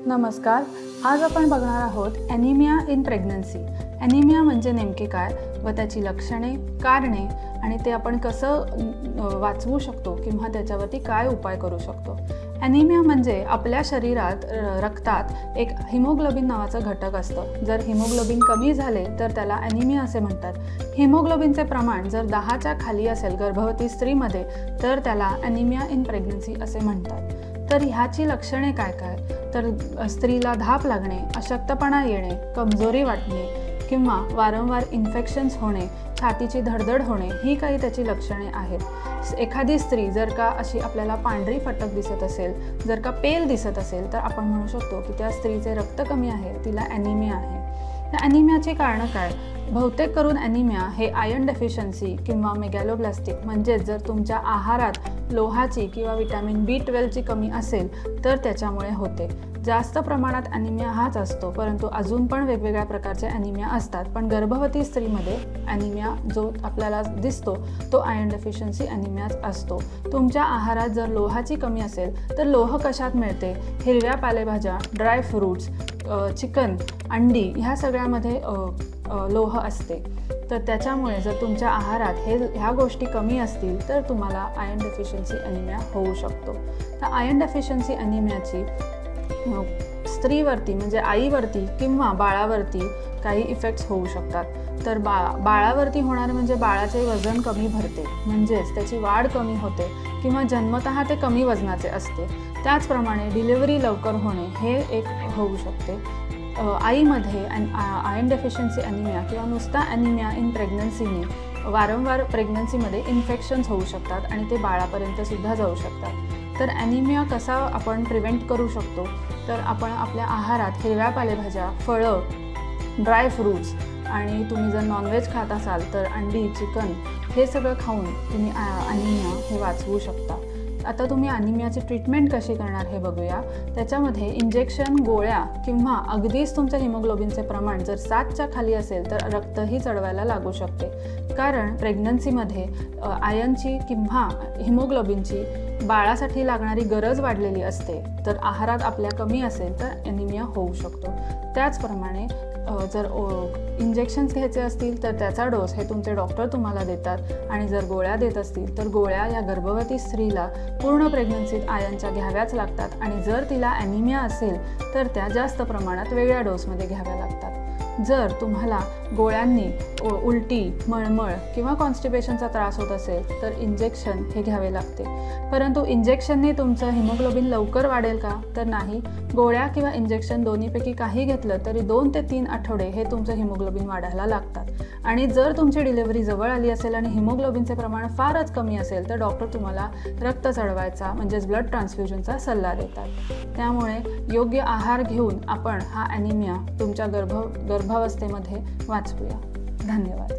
नमस्कार. आज आपण बघणार आहोत ॲनिमिया इन प्रेग्नन्सी. ॲनिमिया म्हणजे नेमके काय व त्याची लक्षणे, कारणे आणि ते आपण कसं वाचवू शकतो किंवा त्याच्यावरती काय उपाय करू शकतो. ॲनिमिया म्हणजे आपल्या शरीरात रक्तात एक हिमोग्लोबिन नावाचं घटक असतं. जर हिमोग्लोबिन कमी झाले तर त्याला ॲनिमिया असे म्हणतात. हिमोग्लोबिनचे प्रमाण जर 10च्या खाली असेल गर्भवती स्त्रीमध्ये तर त्याला ॲनिमिया इन प्रेग्नन्सी असे म्हणतात. तर ह्याची लक्षणे काय काय, तर स्त्रीला धाप लागणे, अशक्तपणा येणे, कमजोरी वाटणे किंवा वारंवार इन्फेक्शन्स होणे, छातीची धडधड होणे ही काही त्याची लक्षणे आहेत. एखादी स्त्री जर का अशी आपल्याला पांढरी फटक दिसत असेल, जर का पेल दिसत असेल तर आपण म्हणू शकतो की त्या स्त्रीचे रक्त कमी आहे, तिला ॲनिमिया आहे. त्या ॲनिमियाची कारणं काय? बहुतेक करून ॲनिमिया हे आयर्न डेफिशियन्सी किंवा मेगॅलोब्लास्टिक म्हणजेच जर तुमच्या आहारात लोहाची किंवा विटॅमिन B12ची कमी असेल तर त्याच्यामुळे होते. जास्त प्रमाणात ॲनिमिया हाच असतो, परंतु अजून पण वेगवेगळ्या प्रकारचे ॲनिमिया असतात. पण गर्भवती स्त्रीमध्ये ॲनिमिया जो आपल्याला दिसतो तो आयर्न डेफिशियन्सी ॲनिमियाच असतो. तुमच्या आहारात जर लोहाची कमी असेल तर लोह कशात मिळते? हिरव्या पालेभाज्या, ड्राय फ्रूट्स, चिकन, अंडी ह्या सगळ्यामध्ये लोह असते. तर त्याच्यामुळे जर तुमच्या आहारात ह्या गोष्टी कमी असतील तर तुम्हाला आयर्न डेफिशियन्सी ॲनिमिया होऊ शकतो. तर आयर्न डेफिशियन्सी ॲनिमियाची स्त्रीवरती म्हणजे आईवरती किंवा बाळावरती काही इफेक्ट्स होऊ शकतात. तर बाळावरती होणार म्हणजे बाळाचे वजन कमी भरते, म्हणजेच त्याची वाढ कमी होते किंवा जन्मतः ते कमी वजनाचे असते. त्याचप्रमाणे डिलिव्हरी लवकर होणे हे एक होऊ शकते. आईमध्ये आयर्न डेफिशियन्सी ॲनिमिया किंवा नुसता ॲनिमिया इन प्रेग्नन्सीने वारंवार प्रेग्नन्सीमध्ये इन्फेक्शन्स होऊ शकतात आणि ते बाळापर्यंत सुद्धा जाऊ शकतात. तर ॲनिमिया कसा आपण प्रिव्हेंट करू शकतो? तर आपण आपल्या आहारात हिरव्या पालेभाज्या, फळं, ड्राय फ्रूट्स आणि तुम्ही जर नॉनव्हेज खात असाल तर अंडी, चिकन हे सगळं खाऊन तुम्ही ॲनिमिया हे वाचवू शकता. आता तुम्ही ॲनिमियाची ट्रीटमेंट कशी करणार हे बघूया. त्याच्यामध्ये इंजेक्शन, गोळ्या किंवा अगदीच तुमच्या हिमोग्लोबिनचे प्रमाण जर 7च्या खाली असेल तर रक्तही चढवायला लागू शकते. कारण प्रेग्नन्सीमध्ये आयर्नची किंवा हिमोग्लोबिनची बाळासाठी लागणारी गरज वाढलेली असते. तर आहारात आपल्या कमी असेल तर ॲनिमिया होऊ शकतो. त्याचप्रमाणे जर इंजेक्शन्स घ्यायचे असतील तर त्याचा डोस हे तुमचे डॉक्टर तुम्हाला देतात आणि जर गोळ्या देत असतील तर गोळ्या या गर्भवती स्त्रीला पूर्ण प्रेग्नन्सीत आयर्नच्या घ्याव्याच लागतात आणि जर तिला ॲनिमिया असेल तर त्या जास्त प्रमाणात वेगळ्या डोसमध्ये घ्याव्या लागतात. जर तुम्हाला गोळ्यांनी उलटी, मळमळ किंवा कॉन्स्टिपेशनचा त्रास होत असेल तर इंजेक्शन हे घ्यावे लागते. परंतु इंजेक्शनने तुमचं हिमोग्लोबिन लवकर वाढेल का? तर नाही. गोळ्या किंवा इंजेक्शन दोन्हीपैकी काही घेतलं तरी 2 ते 3 आठवडे हे तुमचं हिमोग्लोबिन वाढायला लागतात. आणि जर तुमची डिलिव्हरी जवळ आली असेल आणि हिमोग्लोबिनचे प्रमाण फारच कमी असेल तर डॉक्टर तुम्हाला रक्त चढवायचा म्हणजेच ब्लड ट्रान्सफ्युजनचा सल्ला देतात. त्यामुळे योग्य आहार घेऊन आपण हा ॲनिमिया तुमच्या गर्भावस्थेमध्ये वाचवूया. धन्यवाद.